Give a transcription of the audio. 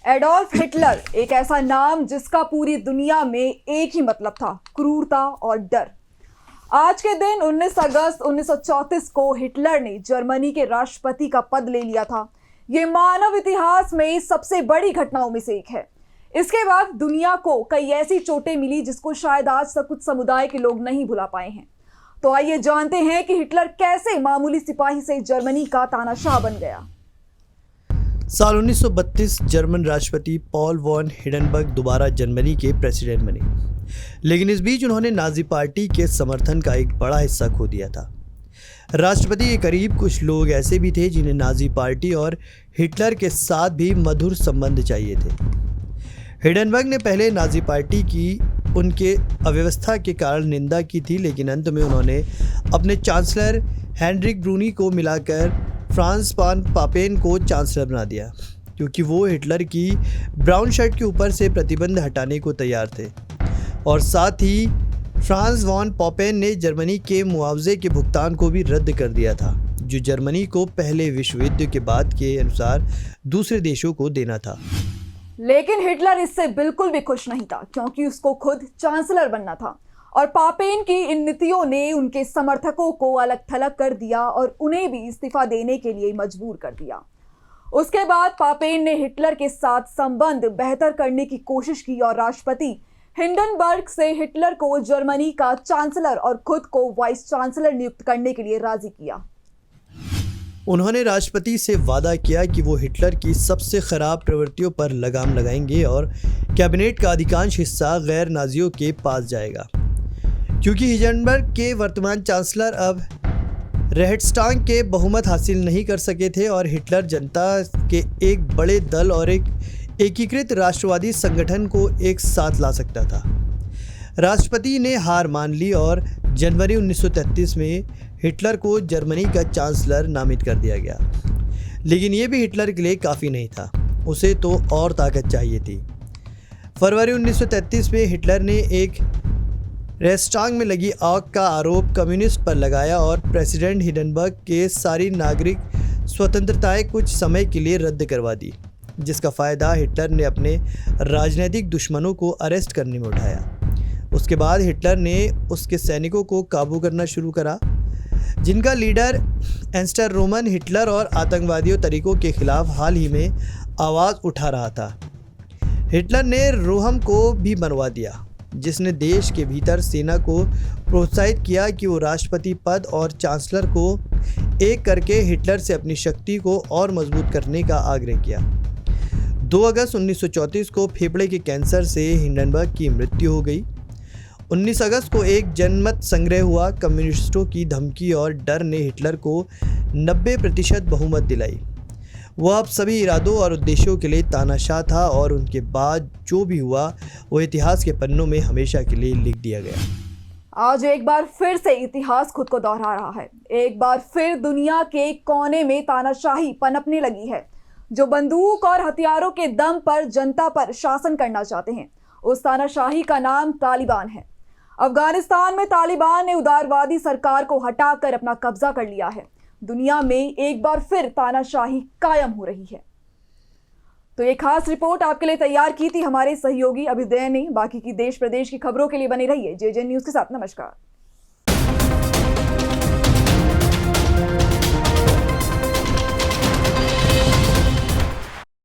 Adolf Hitler एक ऐसा नाम जिसका पूरी दुनिया में एक ही मतलब था, क्रूरता और डर। आज के दिन 19 अगस्त 1934 को हिटलर ने जर्मनी के राष्ट्रपति का पद ले लिया था। ये मानव इतिहास में सबसे बड़ी घटनाओं में से एक है। इसके बाद दुनिया को कई ऐसी चोटें मिली जिसको शायद आज तक कुछ समुदाय के लोग नहीं भुला पाए हैं। तो आइए जानते हैं कि हिटलर कैसे मामूली सिपाही से जर्मनी का तानाशाह बन गया। साल 1932 जर्मन राष्ट्रपति पॉल वॉन हिंडनबर्ग दोबारा जर्मनी के प्रेसिडेंट बने, लेकिन इस बीच उन्होंने नाजी पार्टी के समर्थन का एक बड़ा हिस्सा खो दिया था। राष्ट्रपति के करीब कुछ लोग ऐसे भी थे जिन्हें नाजी पार्टी और हिटलर के साथ भी मधुर संबंध चाहिए थे। हिंडनबर्ग ने पहले नाजी पार्टी की उनके अव्यवस्था के कारण निंदा की थी, लेकिन अंत में उन्होंने अपने चांसलर हेनरिक ब्रूनी को मिलाकर फ्रांस वान पापेन को चांसलर बना दिया, क्योंकि वो हिटलर की ब्राउन शर्ट के ऊपर से प्रतिबंध हटाने को तैयार थे। और साथ ही फ्रांस वान पापेन ने जर्मनी के मुआवजे के भुगतान को भी रद्द कर दिया था, जो जर्मनी को पहले विश्व युद्ध के बाद के अनुसार दूसरे देशों को देना था। लेकिन हिटलर इससे बिल्कुल भी खुश नहीं था, क्योंकि उसको खुद चांसलर बनना था। और पापेन की इन नीतियों ने उनके समर्थकों को अलग थलग कर दिया और उन्हें भी इस्तीफा देने के लिए मजबूर कर दिया। उसके बाद पापेन ने हिटलर के साथ संबंध बेहतर करने की कोशिश की और राष्ट्रपति हिंडनबर्ग से हिटलर को जर्मनी का चांसलर और खुद को वाइस चांसलर नियुक्त करने के लिए राजी किया। उन्होंने राष्ट्रपति से वादा किया कि वो हिटलर की सबसे खराब प्रवृत्तियों पर लगाम लगाएंगे और कैबिनेट का अधिकांश हिस्सा गैर नाजियों के पास जाएगा। क्योंकि हिंडनबर्ग के वर्तमान चांसलर अब रेहटस्टाग के बहुमत हासिल नहीं कर सके थे और हिटलर जनता के एक बड़े दल और एक एकीकृत राष्ट्रवादी संगठन को एक साथ ला सकता था। राष्ट्रपति ने हार मान ली और जनवरी 1933 में हिटलर को जर्मनी का चांसलर नामित कर दिया गया। लेकिन ये भी हिटलर के लिए काफ़ी नहीं था, उसे तो और ताकत चाहिए थी। फरवरी 1933 में हिटलर ने एक रेहटस्टाग में लगी आग का आरोप कम्युनिस्ट पर लगाया और प्रेसिडेंट हिंडनबर्ग के सारी नागरिक स्वतंत्रताएं कुछ समय के लिए रद्द करवा दी, जिसका फ़ायदा हिटलर ने अपने राजनीतिक दुश्मनों को अरेस्ट करने में उठाया। उसके बाद हिटलर ने उसके सैनिकों को काबू करना शुरू करा, जिनका लीडर एंस्टर रोमन हिटलर और आतंकवादियों तरीकों के खिलाफ हाल ही में आवाज़ उठा रहा था। हिटलर ने रोहम को भी बनवा दिया, जिसने देश के भीतर सेना को प्रोत्साहित किया कि वो राष्ट्रपति पद और चांसलर को एक करके हिटलर से अपनी शक्ति को और मजबूत करने का आग्रह किया। 2 अगस्त 1934 को फेफड़े के कैंसर से हिंडनबर्ग की मृत्यु हो गई। 19 अगस्त को एक जनमत संग्रह हुआ। कम्युनिस्टों की धमकी और डर ने हिटलर को 90% बहुमत दिलाई। वह अब सभी इरादों और उद्देश्यों के लिए तानाशाह था और उनके बाद जो भी हुआ वो इतिहास के पन्नों में हमेशा के लिए लिख दिया गया। आज एक बार फिर से इतिहास खुद को दोहरा रहा है। एक बार फिर दुनिया के कोने में तानाशाही पनपने लगी है, जो बंदूक और हथियारों के दम पर जनता पर शासन करना चाहते हैं। उस तानाशाही का नाम तालिबान है। अफगानिस्तान में तालिबान ने उदारवादी सरकार को हटाकर अपना कब्जा कर लिया है। दुनिया में एक बार फिर तानाशाही कायम हो रही है। तो ये खास रिपोर्ट आपके लिए तैयार की थी हमारे सहयोगी अभिदय ने। बाकी की देश प्रदेश की खबरों के लिए बने रहिए जेजे न्यूज़ के साथ। नमस्कार।